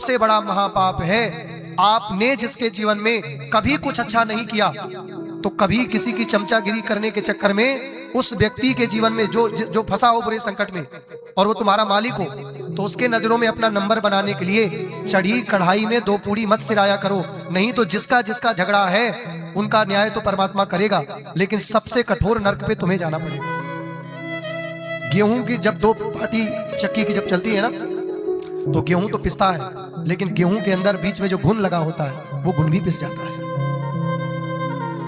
सबसे बड़ा महापाप है। आपने जिसके जीवन में कभी कुछ अच्छा नहीं किया, तो कभी किसी की चमचागिरी करने के चक्कर में उस व्यक्ति के जीवन में जो फंसा हो बुरे संकट में और वो तुम्हारा मालिक हो, तो उसके नजरों में अपना नंबर बनाने के लिए चढ़ी कढ़ाई में दो पूड़ी मत सिराया करो। नहीं तो जिसका जिसका झगड़ा है उनका न्याय तो परमात्मा करेगा, लेकिन सबसे कठोर नरक पे तुम्हें जाना पड़ेगा। गेहूं की जब दो पार्टी चक्की की जब चलती है ना, तो गेहूं तो पिसता है, लेकिन गेहूं के अंदर बीच में जो घुन लगा होता है वो घुन भी पिस जाता है।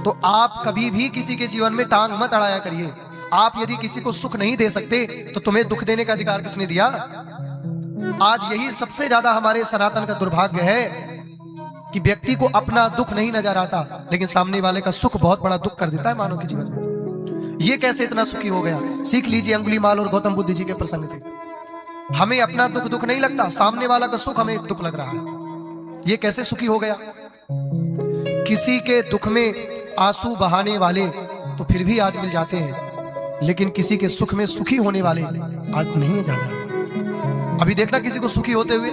तो आप कभी भी किसी के जीवन में टांग मत अड़ाया करिए। आप यदि किसी को सुख नहीं दे सकते तो तुम्हें दुख देने का अधिकार किसने दिया? आज यही सबसे ज्यादा हमारे सनातन का दुर्भाग्य है कि व्यक्ति को अपना दुख नहीं नजर आता, लेकिन सामने वाले का सुख बहुत बड़ा दुख कर देता है मानव के जीवन में। ये कैसे इतना सुखी हो गया? सीख लीजिए अंगुलीमाल और गौतम बुद्ध जी के प्रसंग से। हमें अपना दुख नहीं लगता, सामने वाला का सुख हमें दुख लग रहा है। ये कैसे सुखी हो गया? किसी के दुख में आंसू बहाने वाले तो फिर भी आज मिल जाते हैं, लेकिन किसी के सुख में सुखी होने वाले आज नहीं है ज्यादा। अभी देखना किसी को सुखी होते हुए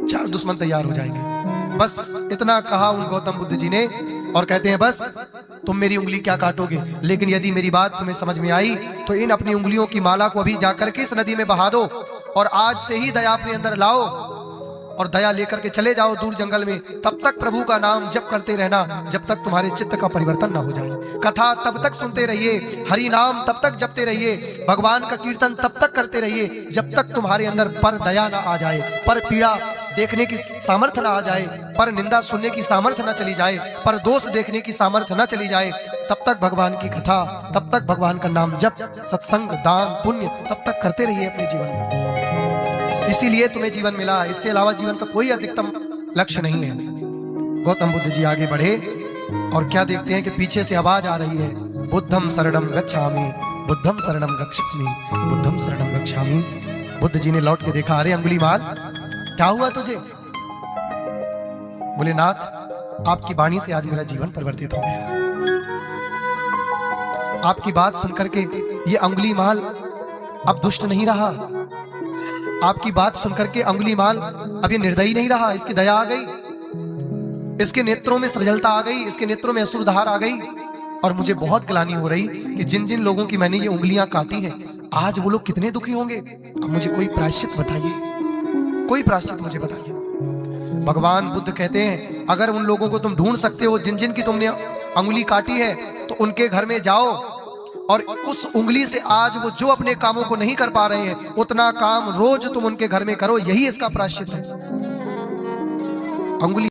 4 दुश्मन तैयार हो जाएंगे। बस इतना कहा उन गौतम बुद्ध जी ने, और कहते हैं बस तुम मेरी उंगली क्या काटोगे, लेकिन यदि मेरी बात तुम्हें समझ में आई तो इन अपनी उंगलियों की माला को अभी जाकर के इस नदी में बहा दो, और आज से ही दया अपने अंदर लाओ और दया लेकर के चले जाओ दूर जंगल में। तब तक प्रभु का नाम जप करते रहना जब तक तुम्हारे चित्त का परिवर्तन ना हो जाए। कथा तब तक सुनते रहिए, हरि नाम तब तक जपते रहिए, भगवान का कीर्तन तब तक करते रहिए जब तक तुम्हारे अंदर पर दया ना आ जाए, पर पीड़ा देखने की सामर्थ्य ना आ जाए, पर निंदा सुनने की सामर्थ्य ना चली जाए, पर दोष देखने की सामर्थ्य ना चली जाए। तब तक भगवान की कथा, तब तक भगवान का नाम जप, सत्संग, दान, पुण्य तब तक करते रहिए अपने जीवन में। इसीलिए तुम्हें जीवन मिला, इससे अलावा जीवन का कोई अधिकतम लक्ष्य नहीं है। गौतम बुद्ध जी आगे बढ़े और क्या देखते हैं कि पीछे से आवाज आ रही है, बुद्धम शरणम गच्छामि, बुद्धम शरणम गच्छामि, बुद्धम शरणम गच्छामि। बुद्ध जी ने लौट के देखा, अरे अंगुलीमाल क्या हुआ तुझे? बोले नाथ, आपकी वाणी से आज मेरा जीवन परिवर्तित हो गया। आपकी बात सुनकर के ये अंगुलीमाल अब दुष्ट नहीं रहा। आपकी बात सुनकर के अंगुलीमाल अब ये निर्दयी नहीं रहा, इसकी दया आ गई, इसके नेत्रों में सजलता आ गई, इसके नेत्रों में अश्रुधार आ गई। और मुझे बहुत ग्लानि हो रही कि जिन जिन लोगों की मैंने ये उंगलियां काटी हैं, आज वो लोग कितने दुखी होंगे। अब मुझे कोई प्रायश्चित बताइए, कोई प्रायश्चित मुझे बताइए। भगवान बुद्ध कहते हैं, अगर उन लोगों को तुम ढूंढ सकते हो जिन जिन की तुमने अंगुली काटी है, तो उनके घर में जाओ और उस उंगली से आज वो जो अपने कामों को नहीं कर पा रहे हैं, उतना काम रोज तुम उनके घर में करो। यही इसका प्रायश्चित है। अंगुली